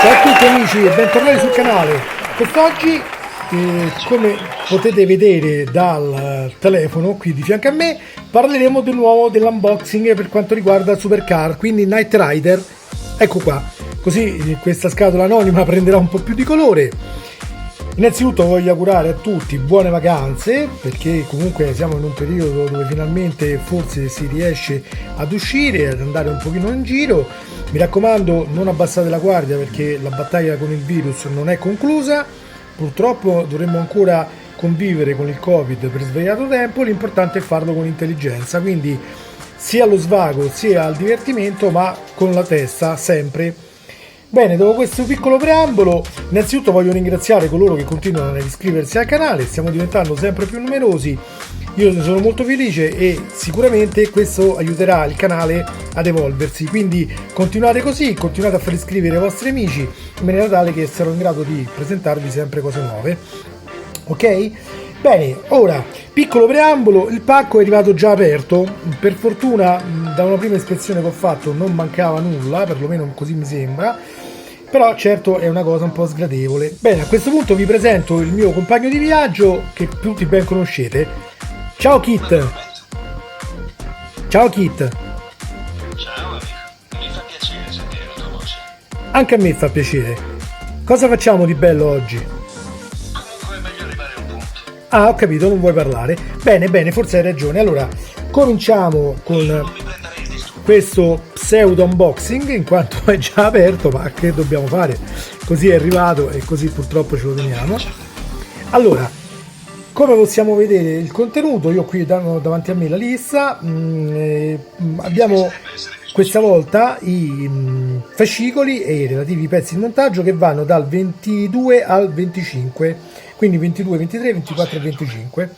Ciao a tutti amici e bentornati sul canale. Quest'oggi, come potete vedere dal telefono qui di fianco a me, parleremo di nuovo dell'unboxing per quanto riguarda il Supercar, quindi Knight Rider. Ecco qua, così questa scatola anonima prenderà un po' più di colore. Innanzitutto voglio augurare a tutti buone vacanze, perché comunque siamo in un periodo dove finalmente forse si riesce ad uscire, ad andare un pochino in giro. Mi raccomando, non abbassate la guardia, perché la battaglia con il virus non è conclusa. Purtroppo dovremmo ancora convivere con il Covid per svariato tempo, l'importante è farlo con intelligenza, quindi sia allo svago sia al divertimento, ma con la testa sempre. Bene, dopo questo piccolo preambolo, innanzitutto voglio ringraziare coloro che continuano ad iscriversi al canale, stiamo diventando sempre più numerosi, io ne sono molto felice e sicuramente questo aiuterà il canale ad evolversi, quindi continuate così, continuate a far iscrivere i vostri amici in maniera tale che sarò in grado di presentarvi sempre cose nuove, ok? Bene, ora, piccolo preambolo, il pacco è arrivato già aperto, per fortuna da una prima ispezione che ho fatto non mancava nulla, perlomeno così mi sembra, però certo è una cosa un po' sgradevole. Bene, a questo punto vi presento il mio compagno di viaggio che tutti ben conoscete. Ciao Kit! Ciao Kit! Ciao amico, mi fa piacere sentire la tua voce. Anche a me fa piacere. Cosa facciamo di bello oggi? Comunque è meglio arrivare a un punto. Ah, ho capito, non vuoi parlare. Bene, bene, forse hai ragione. Allora, cominciamo con Non mi prenderei il disturbo. questo pseudo unboxing, in quanto è già aperto, ma che dobbiamo fare? Così è arrivato e così purtroppo ce lo teniamo. Allora, come possiamo vedere il contenuto, io qui davanti a me la lista, abbiamo questa volta i fascicoli e i relativi pezzi di montaggio che vanno dal 22 al 25, quindi 22, 23, 24 e 25.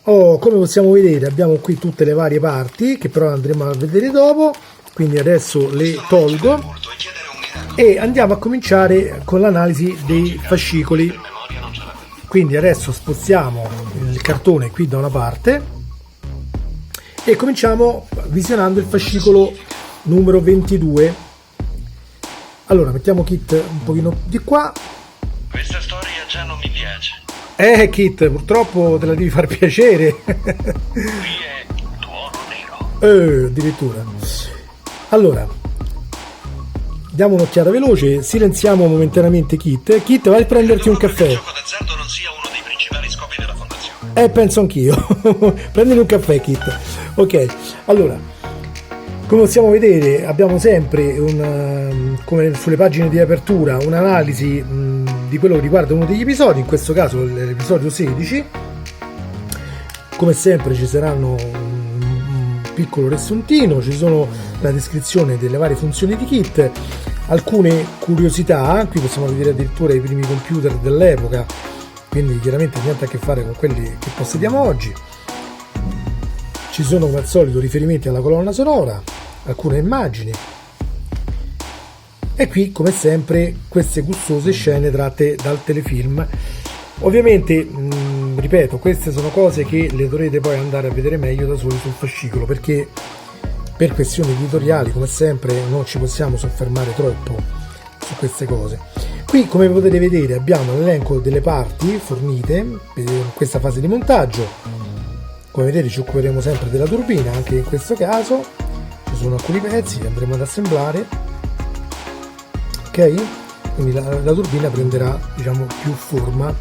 Come possiamo vedere abbiamo qui tutte le varie parti che però andremo a vedere dopo, quindi adesso le tolgo Molto e chiedere un miracolo. e andiamo a cominciare con l'analisi dei fascicoli. Per memoria non ce l'avevo. Quindi adesso spostiamo il cartone qui da una parte e cominciamo visionando il fascicolo numero 22. Allora mettiamo Kit un pochino di qua. Questa storia già non mi piace. Kit, purtroppo te la devi far piacere. Qui è tuono nero. Addirittura. Allora, diamo un'occhiata veloce, silenziamo momentaneamente Kit. Kit, vai a prenderti un Credo che caffè. il gioco d'azzardo non sia uno dei principali scopi della fondazione. Penso anch'io. Prendili un caffè, Kit. Ok, allora, come possiamo vedere, abbiamo sempre come sulle pagine di apertura, un'analisi di quello che riguarda uno degli episodi, in questo caso l'episodio 16. Come sempre ci saranno un piccolo riassuntino, ci sono la descrizione delle varie funzioni di Kit, alcune curiosità, qui possiamo vedere addirittura i primi computer dell'epoca, quindi chiaramente niente a che fare con quelli che possediamo oggi. Ci sono come al solito riferimenti alla colonna sonora, alcune immagini e qui come sempre queste gustose scene tratte dal telefilm. Ovviamente ripeto, queste sono cose che le dovrete poi andare a vedere meglio da soli sul fascicolo, perché per questioni editoriali come sempre non ci possiamo soffermare troppo su queste cose. Qui come potete vedere abbiamo l'elenco delle parti fornite per questa fase di montaggio. Come vedete ci occuperemo sempre della turbina, anche in questo caso ci sono alcuni pezzi che andremo ad assemblare, ok? Quindi la turbina prenderà, diciamo, più forma.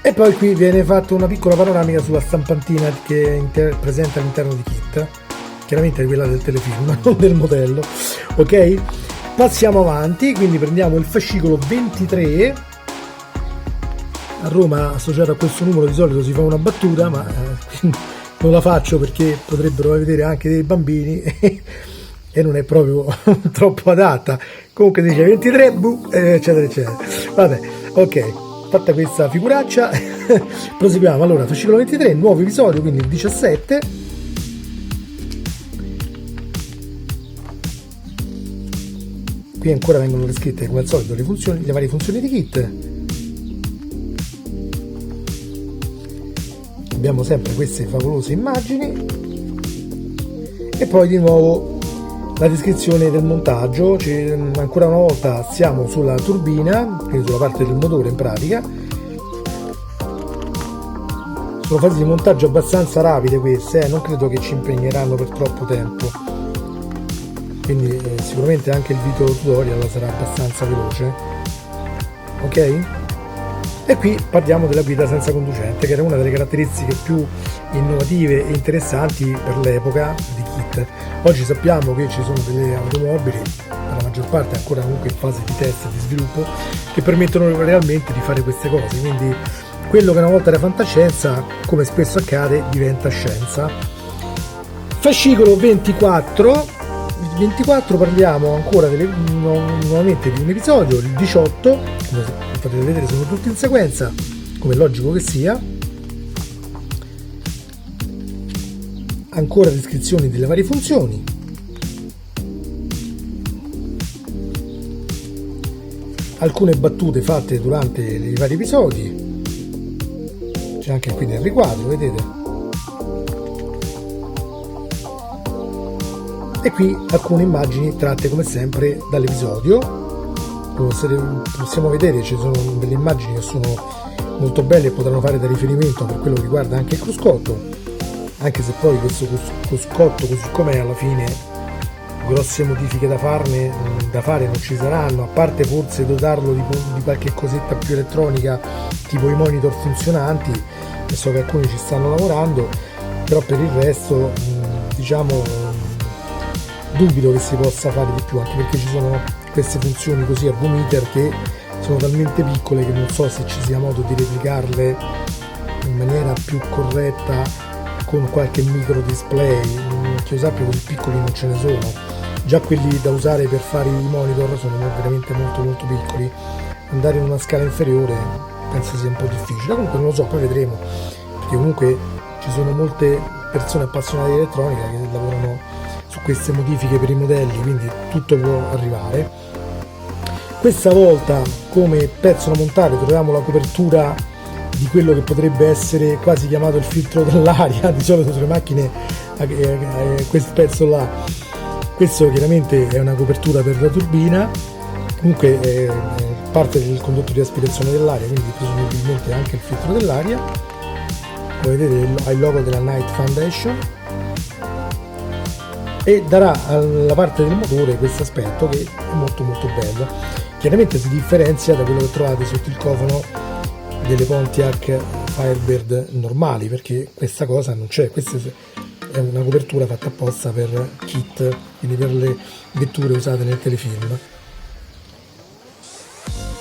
E poi qui viene fatta una piccola panoramica sulla stampantina che è presente all'interno di Kit, chiaramente è quella del telefilm, non del modello, ok? Passiamo avanti, quindi prendiamo il fascicolo 23. A Roma associato a questo numero di solito si fa una battuta, ma non la faccio perché potrebbero vedere anche dei bambini e non è proprio troppo adatta. Comunque si dice 23 eccetera eccetera. Vabbè, ok, fatta questa figuraccia proseguiamo. Allora, fascicolo 23, nuovo episodio, quindi il 17. Qui ancora vengono descritte come al solito le varie funzioni di Kit. Abbiamo sempre queste favolose immagini e poi di nuovo la descrizione del montaggio. Ancora una volta siamo sulla turbina, quindi sulla parte del motore in pratica. Sono fasi di montaggio abbastanza rapide queste, non credo che ci impegneranno per troppo tempo, quindi sicuramente anche il video tutorial sarà abbastanza veloce. Ok? E qui parliamo della guida senza conducente, che era una delle caratteristiche più innovative e interessanti per l'epoca di KITT. Oggi sappiamo che ci sono delle automobili, per la maggior parte ancora comunque in fase di test e di sviluppo, che permettono realmente di fare queste cose, quindi quello che una volta era fantascienza, come spesso accade, diventa scienza. Fascicolo 24 parliamo ancora nuovamente di un episodio, il 18, come potete vedere sono tutti in sequenza, come è logico che sia. Ancora descrizioni delle varie funzioni. Alcune battute fatte durante i vari episodi. C'è anche qui nel riquadro, vedete? E qui alcune immagini tratte come sempre dall'episodio. Possiamo vedere, ci sono delle immagini che sono molto belle e potranno fare da riferimento per quello che riguarda anche il cruscotto, anche se poi questo cruscotto così com'è alla fine grosse modifiche da fare non ci saranno, a parte forse dotarlo di qualche cosetta più elettronica tipo i monitor funzionanti, e so che alcuni ci stanno lavorando, però per il resto diciamo dubito che si possa fare di più, anche perché ci sono queste funzioni così a V-meter che sono talmente piccole che non so se ci sia modo di replicarle in maniera più corretta con qualche micro display, che io sappia così piccoli non ce ne sono. Già quelli da usare per fare i monitor sono veramente molto molto piccoli, andare in una scala inferiore penso sia un po' difficile, comunque non lo so, poi vedremo, perché comunque ci sono molte persone appassionate di elettronica che lavorano su queste modifiche per i modelli, quindi tutto può arrivare. Questa volta come pezzo da montare troviamo la copertura di quello che potrebbe essere quasi chiamato il filtro dell'aria, di solito sulle macchine questo pezzo là. Questo chiaramente è una copertura per la turbina, comunque è parte del condotto di aspirazione dell'aria, quindi presumibilmente anche il filtro dell'aria. Come vedete ha il logo della Knight Foundation e darà alla parte del motore questo aspetto che è molto molto bello. Chiaramente si differenzia da quello che trovate sotto il cofano delle Pontiac Firebird normali, perché questa cosa non c'è, questa è una copertura fatta apposta per KITT, quindi per le vetture usate nel telefilm.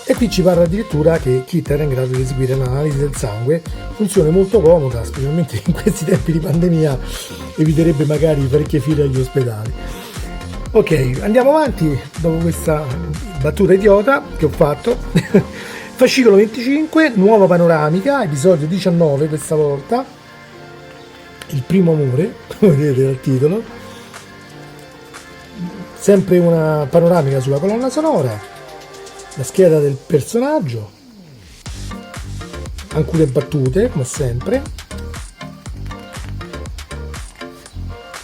E qui ci parla addirittura che KITT era in grado di eseguire l'analisi del sangue, funzione molto comoda, specialmente in questi tempi di pandemia, eviterebbe magari parecchie file agli ospedali. Ok, andiamo avanti dopo questa battuta idiota che ho fatto. Fascicolo 25, nuova panoramica, episodio 19 questa volta, il primo amore, come vedete dal titolo, sempre una panoramica sulla colonna sonora, la scheda del personaggio, alcune battute come sempre,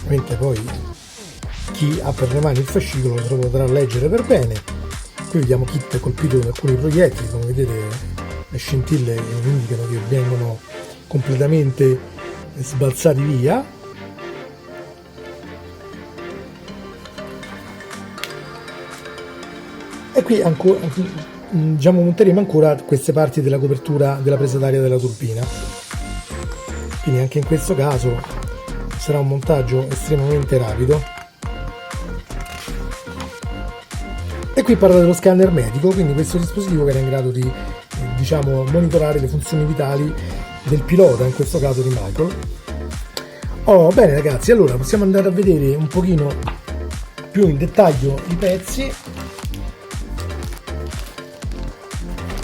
mentre poi chi ha per le mani il fascicolo lo potrà leggere per bene. Qui vediamo KITT colpito da alcuni proiettili, come vedete le scintille indicano che vengono completamente sbalzati via. E qui ancora diciamo monteremo ancora queste parti della copertura della presa d'aria della turbina, quindi anche in questo caso sarà un montaggio estremamente rapido. E qui parla dello scanner medico, quindi questo dispositivo che era in grado di diciamo monitorare le funzioni vitali del pilota, in questo caso di Michael. Bene ragazzi, allora possiamo andare a vedere un pochino più in dettaglio i pezzi.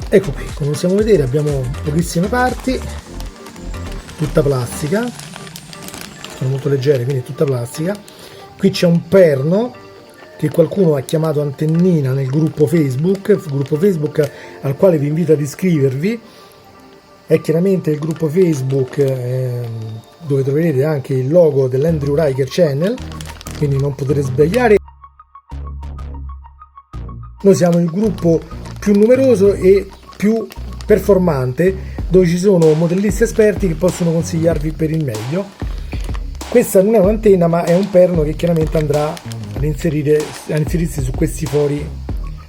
Ecco qui, come possiamo vedere abbiamo pochissime parti, tutta plastica, sono molto leggere, quindi è tutta plastica. Qui c'è un perno che qualcuno ha chiamato antennina nel gruppo Facebook al quale vi invito ad iscrivervi. È chiaramente il gruppo Facebook dove troverete anche il logo dell'Andrew Riker Channel, quindi non potete sbagliare. Noi siamo il gruppo più numeroso e più performante, dove ci sono modellisti esperti che possono consigliarvi per il meglio. Questa non è un'antenna, ma è un perno che chiaramente andrà ad inserirsi su questi fori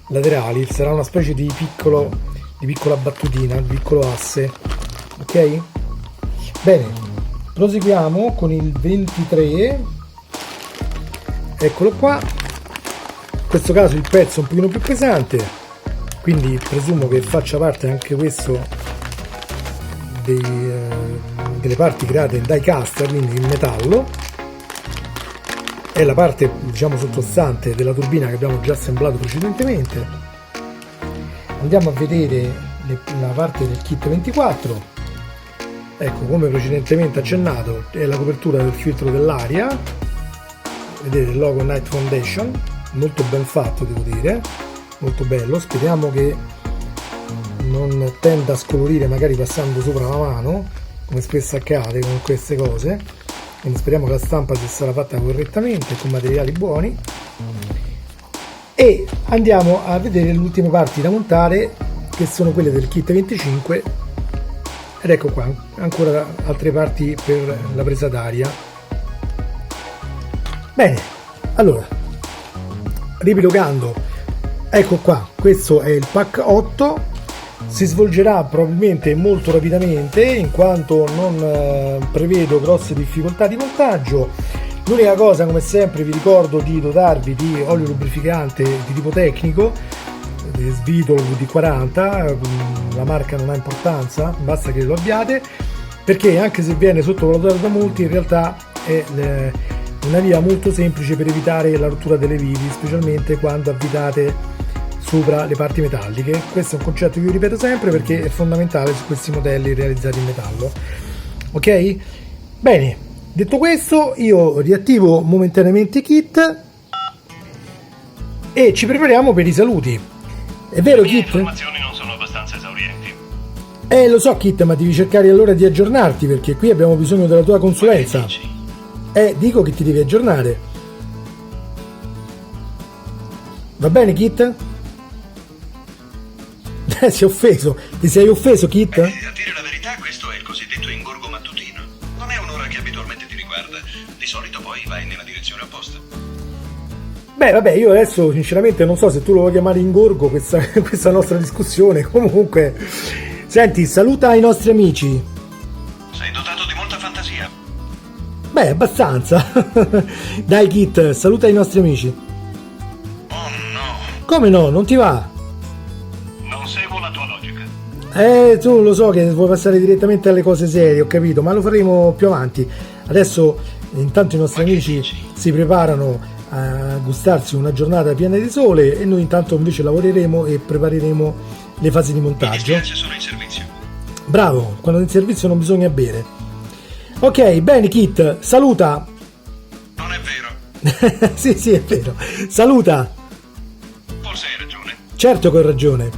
laterali. Sarà una specie di piccola battutina, di piccolo asse. Ok? Bene, proseguiamo con il 23. Eccolo qua. In questo caso il pezzo è un pochino più pesante, quindi presumo che faccia parte anche questo delle parti create in die cast, quindi in metallo. È la parte, diciamo, sottostante della turbina che abbiamo già assemblato precedentemente. Andiamo a vedere la parte del kit 24. Ecco, come precedentemente accennato, è la copertura del filtro dell'aria. Vedete il logo Night Foundation, molto ben fatto, devo dire, molto bello. Speriamo che non tenda a scolorire magari passando sopra la mano, come spesso accade con queste cose. Quindi speriamo che la stampa sia stata fatta correttamente con materiali buoni. E andiamo a vedere le ultime parti da montare, che sono quelle del kit 25. Ed ecco qua ancora altre parti per la presa d'aria. Bene, allora, ripilogando, ecco qua, questo è il pack 8. Si svolgerà probabilmente molto rapidamente, in quanto non prevedo grosse difficoltà di montaggio. L'unica cosa, come sempre, vi ricordo di dotarvi di olio lubrificante di tipo tecnico, Svitol VD40, la marca non ha importanza, basta che lo abbiate, perché anche se viene sottovalutato da molti, in realtà è una via molto semplice per evitare la rottura delle viti, specialmente quando avvitate sopra le parti metalliche. Questo è un concetto che io ripeto sempre perché è fondamentale su questi modelli realizzati in metallo. Ok? Bene, detto questo, io riattivo momentaneamente i kit e ci prepariamo per i saluti. È vero, Kit? Le informazioni non sono abbastanza esaurienti. Lo so, Kit, ma devi cercare allora di aggiornarti, perché qui abbiamo bisogno della tua consulenza. Dico che ti devi aggiornare. Va bene, Kit? Si è offeso. Ti sei offeso, Kit? A dire la verità, questo è il cosiddetto ingorgo mattutino. Non è un'ora che abitualmente ti riguarda. Di solito poi vai nella direzione opposta. Beh, vabbè, io adesso sinceramente non so se tu lo vuoi chiamare ingorgo questa nostra discussione. Comunque, senti, saluta i nostri amici. Sei dotato di molta fantasia. Beh, abbastanza. Dai, Kit, saluta i nostri amici. Oh no. Come no? Non ti va? Non seguo la tua logica. Tu lo so che vuoi passare direttamente alle cose serie, ho capito, ma lo faremo più avanti. Adesso, intanto i nostri amici si preparano a gustarsi una giornata piena di sole e noi intanto invece lavoreremo e prepareremo le fasi di Mi montaggio. dispiace, sono in servizio. Bravo, quando in servizio non bisogna bere. Ok, bene, Kit, saluta. Non è vero. Sì, è vero. Saluta. Forse hai ragione. Certo che ho ragione.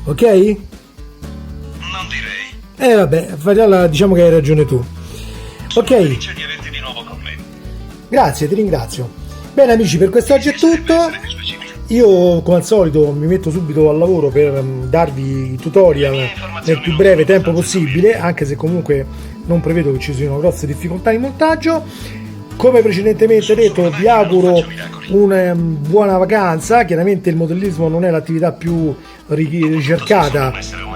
Ok? Non direi. Vabbè, allora diciamo che hai ragione tu. Sono Ok, felice di averti di nuovo con me. grazie, ti ringrazio. Bene amici, per quest'oggi è tutto. Essere più specifico. Io come al solito mi metto subito al lavoro per darvi i tutorial nel più breve tempo possibile, anche se comunque non prevedo che ci siano grosse difficoltà di montaggio. Come precedentemente detto, vi auguro una buona vacanza. Chiaramente il modellismo non è l'attività più ricercata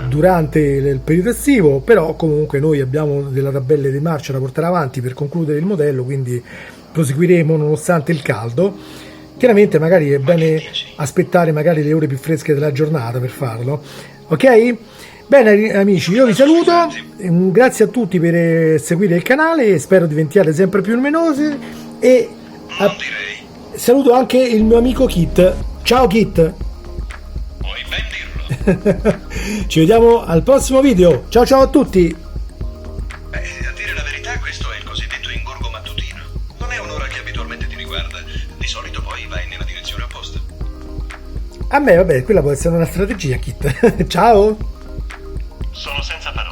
durante il periodo estivo, però comunque noi abbiamo delle tabelle di marcia da portare avanti per concludere il modello, quindi proseguiremo nonostante il caldo. Chiaramente magari è bene aspettare magari le ore più fresche della giornata per farlo. Ok? Bene amici, io vi saluto, grazie a tutti per seguire il canale, spero diventiate sempre più numerosi e Non direi. saluto anche il mio amico Kit. Ciao Kit! Puoi ben dirlo. Ci vediamo al prossimo video, ciao ciao a tutti! Beh, a dire la verità, questo è il cosiddetto ingorgo mattutino. Non è un'ora che abitualmente ti riguarda. Di solito poi vai nella direzione opposta. A me vabbè, quella può essere una strategia Kit. Ciao! Sono senza parole.